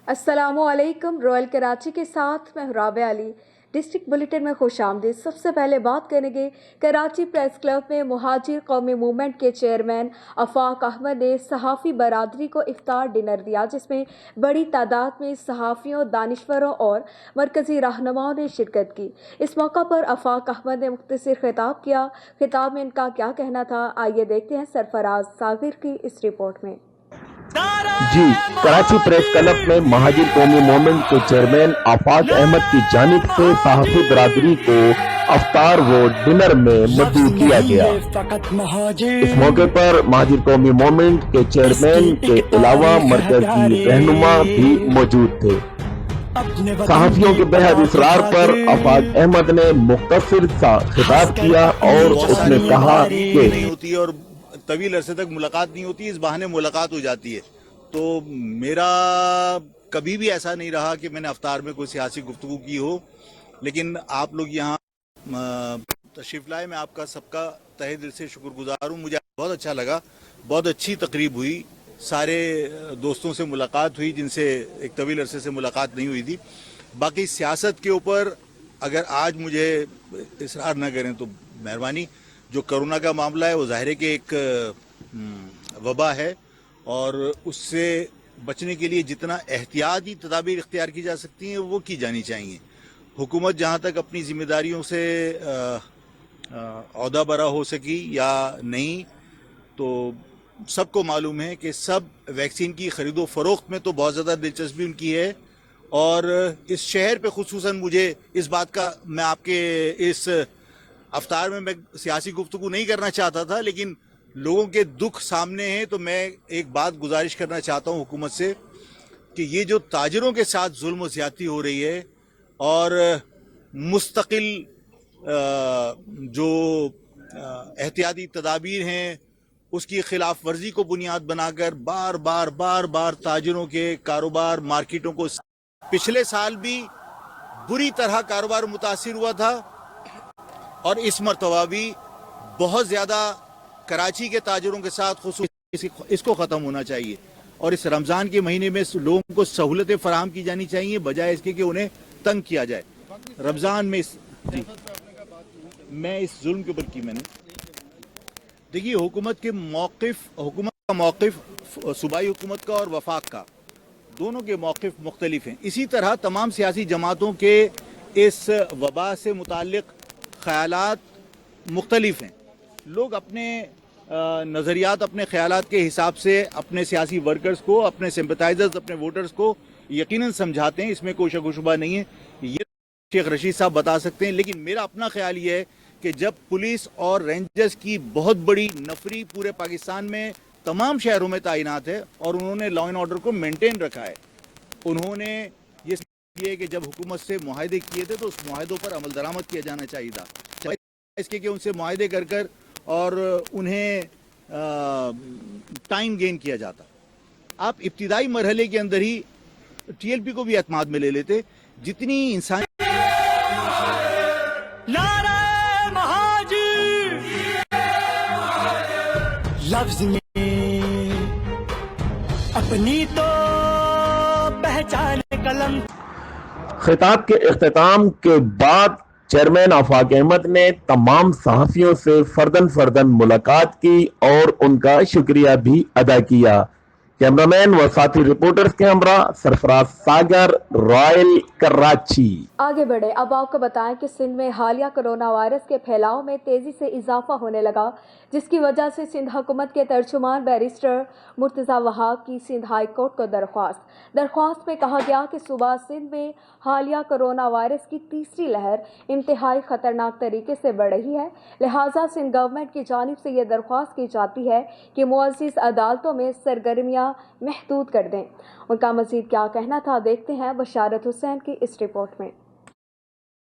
अस्सलामुअलैकुम। रॉयल कराची के साथ मैं राबिया अली। डिस्ट्रिक्ट बुलेटिन में खुश आमदीद। सबसे पहले बात करेंगे कराची प्रेस क्लब में मुहाजिर कौमी मूवमेंट के चेयरमैन आफाक अहमद ने सहाफ़ी बरादरी को इफ्तार डिनर दिया, जिसमें बड़ी तादाद में सहाफ़ियों, दानिश्वरों और मरकज़ी रहनुमाओं ने शिरकत की। इस मौका पर आफाक अहमद ने मुख्तसर खिताब किया। खिताब में इनका क्या कहना था, आइए देखते हैं सरफराज सागिर की इस रिपोर्ट में। जी, कराची प्रेस क्लब में महाजिर कौमी मूवमेंट के चेयरमैन आफाक अहमद की जानिब से सहाफ़ी बरादरी को अफ्तार व डिनर में मदऊ किया गया। इस मौके पर महाजिर कौमी मूवमेंट के चेयरमैन के अलावा मरकजी रहनुमा भी मौजूद थे। सहाफियों के बेहद इसरार पर आफाक अहमद ने मुख्तसर सा खिताब किया और उसने कहा कि और तवील अरसे तक मुलाकात नहीं होती, इस बहाने मुलाकात हो जाती है। तो मेरा कभी भी ऐसा नहीं रहा कि मैंने अफ्तार में कोई सियासी गुफ्तगू की हो, लेकिन आप लोग यहाँ तशरीफ लाए, मैं आपका सबका तहे दिल से शुक्रगुजार हूँ। मुझे बहुत अच्छा लगा, बहुत अच्छी तकरीब हुई, सारे दोस्तों से मुलाकात हुई जिनसे एक तवील अरसे से मुलाकात नहीं हुई थी। बाकी सियासत के ऊपर अगर आज मुझे इसरार न करें तो मेहरबानी। जो कोरोना का मामला है वो ज़ाहिर है कि एक वबा है और उससे बचने के लिए जितना एहतियाती तदाबीर इख्तियार की जा सकती हैं वो की जानी चाहिए। हुकूमत जहाँ तक अपनी जिम्मेदारियों से औहदा बरा हो सकी या नहीं, तो सबको मालूम है कि सब वैक्सीन की ख़रीदो फ़रोख्त में तो बहुत ज़्यादा दिलचस्पी उनकी है। और इस शहर पे खुसूसन मुझे इस बात का, मैं आपके इस अफ्तार में मैं सियासी गुफ्तगू नहीं करना चाहता था, लेकिन लोगों के दुख सामने हैं तो मैं एक बात गुजारिश करना चाहता हूं हुकूमत से कि ये जो ताजिरों के साथ जुल्म ज़्यादती हो रही है और मुस्तकिल जो एहतियाती तदाबीर हैं उसकी खिलाफ वर्जी को बुनियाद बनाकर बार बार ताजिरों के कारोबार, मार्केटों को, पिछले साल भी बुरी तरह कारोबार मुतासिर हुआ था और इस मरतबा भी बहुत ज़्यादा कराची के ताजरों के साथ इसको ख़त्म होना चाहिए। और इस रमज़ान के महीने में लोगों को सहूलतें फराहम की जानी चाहिए, बजाय इसके कि उन्हें तंग किया जाए। रमज़ान में मैं इस जुल्म के ऊपर की मैंने देखिए, हुकूमत का मौक़िफ़ सूबाई हुकूमत का और वफाक का, दोनों के मौक़िफ़ मुख्तलिफ हैं। इसी तरह तमाम सियासी जमातों के इस वबा से मुताल्लिक़ ख़यालात मुख्तलिफ हैं। लोग अपने नज़रियात, अपने ख़यालात के हिसाब से अपने सियासी वर्कर्स को, अपने सिंपथाइजर्स, अपने वोटर्स को यकीनन समझाते हैं, इसमें कोई शक व शुबा नहीं है। ये शेख रशीद साहब बता सकते हैं। लेकिन मेरा अपना ख्याल ये है कि जब पुलिस और रेंजर्स की बहुत बड़ी नफरी पूरे पाकिस्तान में तमाम शहरों में तैनात है और उन्होंने लॉ एंड ऑर्डर को मेंटेन रखा है, उन्होंने ये कि जब हुकूमत से मुआहदे किए थे तो उस मुआहदों पर अमल दरामद किया जाना चाहिए था, इसके कि उनसे मुआहदे कर और उन्हें टाइम गेन किया जाता। आप इब्तिदाई मरहले के अंदर ही टीएलपी को भी एतमाद में ले लेते। जितनी इंसान लफ्ज में अपनी तो पहचान कलम। खिताब के इख्तिताम के बाद चेयरमैन आफाक अहमद ने तमाम सहाफियों से फर्दन मुलाकात की और उनका शुक्रिया भी अदा किया। कैमरामैन व साथी रिपोर्टर्स के हमरा सरफराज सागर, रॉयल कराची। आगे बढ़े, अब आपको बताएं कि सिंध में हालिया कोरोना वायरस के फैलाव में तेज़ी से इजाफा होने लगा, जिसकी वजह से सिंध हुकूमत के तर्जुमान बैरिस्टर मुर्तज़ा वहाब की सिंध हाई कोर्ट को दरख्वास्त में कहा गया कि सूबा सिंध में हालिया कोरोना वायरस की तीसरी लहर इंतहाई ख़तरनाक तरीके से बढ़ रही है। लिहाजा सिंध गवर्नमेंट की जानिब से यह दरख्वास्त की जाती है कि मुअज़्ज़िज़ अदालतों में सरगर्मियाँ महदूद कर दें। उनका मज़ीद क्या कहना था, देखते हैं बशारत हुसैन की इस रिपोर्ट में।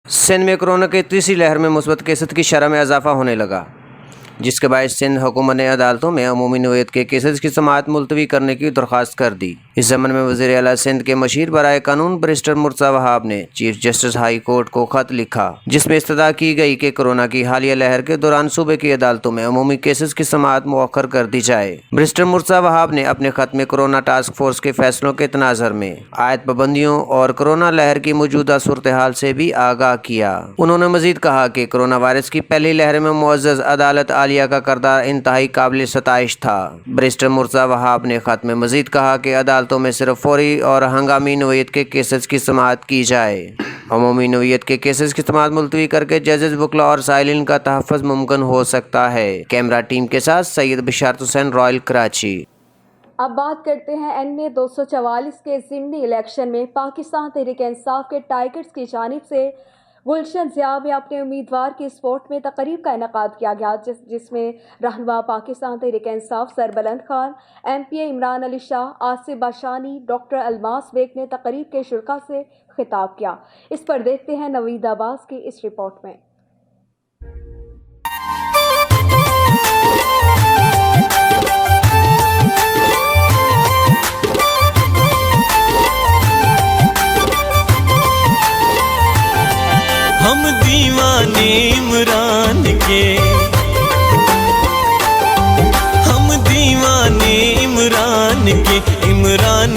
सिंध में कोरोना की तीसरी लहर में मुस्बत केसेस की शरह में इजाफा होने लगा। جس کے باعث سندھ حکومت نے عدالتوں میں عمومی نوعیت کے کیسز کی سماعت ملتوی کرنے کی درخواست کر دی۔ اس ضمن میں وزیر اعلیٰ سندھ کے مشیر برائے قانون بیرسٹر مرتضیٰ وہاب نے چیف جسٹس ہائی کورٹ کو خط لکھا، جس میں استدعا کی گئی کہ کورونا کی حالیہ لہر کے دوران صوبے کی عدالتوں میں عمومی کیسز کی سماعت مؤخر کر دی جائے۔ بیرسٹر مرتضیٰ وہاب نے اپنے خط میں کورونا ٹاسک فورس کے فیصلوں کے تناظر میں عائد پابندیوں اور کورونا لہر کی موجودہ صورتحال سے بھی آگاہ کیا۔ انہوں نے مزید کہا کہ کورونا وائرس کی پہلی لہر میں معزز عدالت عالیہ کا کردار انتہائی قابل ستائش تھا۔ بیرسٹر مرتضیٰ وہاب نے خط میں مزید کہا کہ عدالتوں میں صرف فوری اور ہنگامی نوعیت کے کیسز کی سماعت کی جائے۔ عمومی نوعیت کے کیسز کی سماعت ملتوی کر کے ججز، وکلاء اور سائلین کا تحفظ ممکن ہو سکتا ہے۔ کیمرہ ٹیم کے ساتھ سید بشارت حسین، رائل، کراچی۔ اب بات کرتے ہیں NA 244 کے ضمنی الیکشن میں پاکستان تحریک انصاف کے ٹائیگرز کی جانب سے گلشن ضیاء میں اپنے امیدوار کی سپورٹ میں تقریب کا انعقاد کیا گیا، جس میں رہنما پاکستان تحریک انصاف سربلند خان، MPA عمران علی شاہ، آصف باشانی، ڈاکٹر الماس بیگ نے تقریب کے شرکاء سے خطاب کیا۔ اس پر دیکھتے ہیں نوید عباس کی اس رپورٹ میں۔ ہم دیوانے عمران کے، ہم دیوانے عمران کے، عمران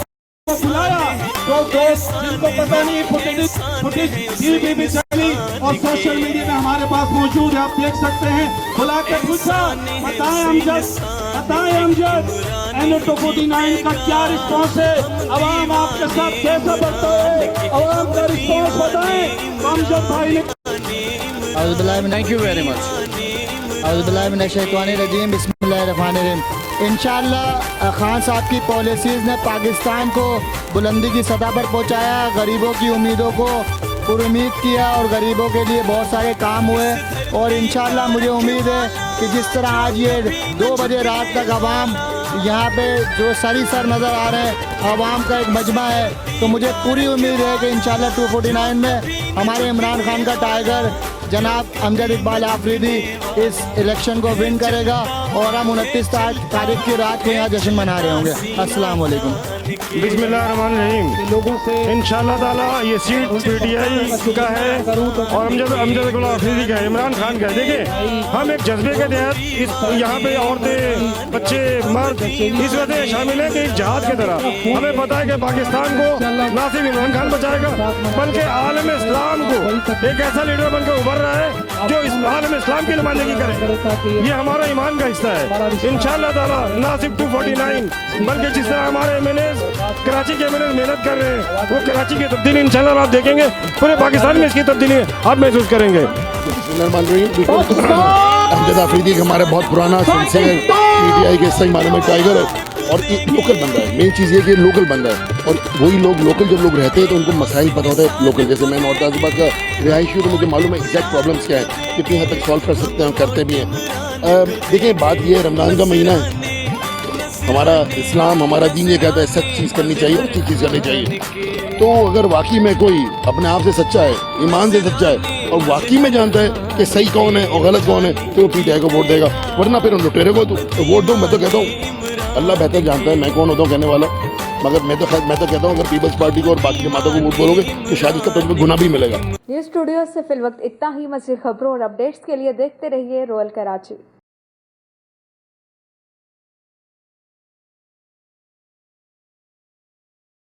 تو دوست جن کو پتہ نہیں فوٹیج ٹی وی بھی چلی اور سوشل میڈیا میں ہمارے پاس موجود ہے، آپ دیکھ سکتے ہیں۔ بلا کے پوچھا بتائیں امجد NA 249 کا کیا رسپانس ہے، عوام آپ کے ساتھ کیسا بڑھتا ہے، عوام کا رسپانس بتائیں۔ امجد بھائی نے اعوذ باللہ من تھینک یو ویری مچ اعوذ باللہ من الشیطان الرجیم، بسم اللہ الرحمن الرحیم۔ انشاءاللہ خان صاحب کی پالیسیز نے پاکستان کو بلندی کی سطح پر پہنچایا، غریبوں کی امیدوں کو پر امید کیا اور غریبوں کے لیے بہت سارے کام ہوئے، اور انشاءاللہ مجھے امید ہے کہ جس طرح آج یہ 2 بجے رات تک عوام یہاں پہ جو سری سر نظر آ رہے ہیں، عوام کا ایک مجمع ہے، تو مجھے پوری امید ہے کہ انشاءاللہ 249 میں ہمارے عمران خان کا ٹائیگر جناب امجد اقبال آفریدی اس الیکشن کو ون کرے گا، اور ہم 29 تاریخ کی رات کو یہاں جشن منا رہے ہوں گے۔ السلام علیکم۔ بسم اللہ الرحمن الرحیم۔ انشاءاللہ تعالیٰ یہ سیٹ PTI کا ہے اور امجد اقبال آفریدی کا ہے، عمران خان کا ہے۔ دیکھیں ہم ایک جذبے کے تحت یہاں پہ عورتیں، بچے، مرد اس وجہ شامل ہیں کہ ایک جہاد کی طرح ہمیں پتہ ہے کہ پاکستان کو نہ صرف عمران خان بچائے گا بلکہ عالم اسلام کو ایک ایسا لیڈر بن کے ابھر رہا ہے جو اس عالم اسلام کی نمائندگی کرے۔ یہ ہمارا ایمان کا حصہ ہے۔ انشاءاللہ تعالیٰ نہ صرف 249 بلکہ جس طرح ہمارے MNAs کراچی کے MNAs محنت کر رہے ہیں، وہ کراچی کی تبدیلی انشاءاللہ آپ دیکھیں گے، پورے پاکستان میں اس کی تبدیلی آپ محسوس کریں گے۔ امجد آفریدی ہمارا بہت پرانا سنسیئر PTI کے صحیح معنی میں ٹائیگر ہے اور لوکل بندہ ہے۔ مین چیز یہ کہ لوکل بندہ ہے، اور وہی لوگ لوکل جب لوگ رہتے ہیں تو ان کو مسائل پتہ ہوتا ہے لوکل۔ جیسے میں نارتھ غازی آباد کا رہائشی ہوں تو مجھے معلوم ہے ایگزیکٹ پرابلمس کیا ہے، کتنی حد تک سالو کر سکتے ہیں، کرتے بھی ہیں۔ دیکھیں بات یہ ہے، رمضان کا مہینہ ہے، ہمارا اسلام، ہمارا دین یہ کہتا ہے سچ چیز کرنی چاہیے، اچھی چیز کرنی چاہیے۔ تو اگر واقعی میں کوئی اپنے آپ سے سچا ہے، ایمان سے سچا ہے اور واقعی میں جانتا ہے کہ صحیح کون ہے اور غلط کون ہے تو وہ PTI کو ووٹ دے گا، ورنہ پھر ان لٹیرے کو تو ووٹ دو۔ میں تو کہتا ہوں اللہ بہتر جانتا ہے میں کون ہوتا ہوں کہنے والا، مگر میں تو کہتا ہوں اگر پیپلز پارٹی کو اور باقی جماعتوں کو ووٹ بولو گے تو شاید اس کا تجربہ گناہ بھی ملے گا۔ نیوز اسٹوڈیو سے فی الوقت اتنا ہی۔ مزید خبروں اور اپڈیٹس کے لیے دیکھتے رہیے رائل کراچی۔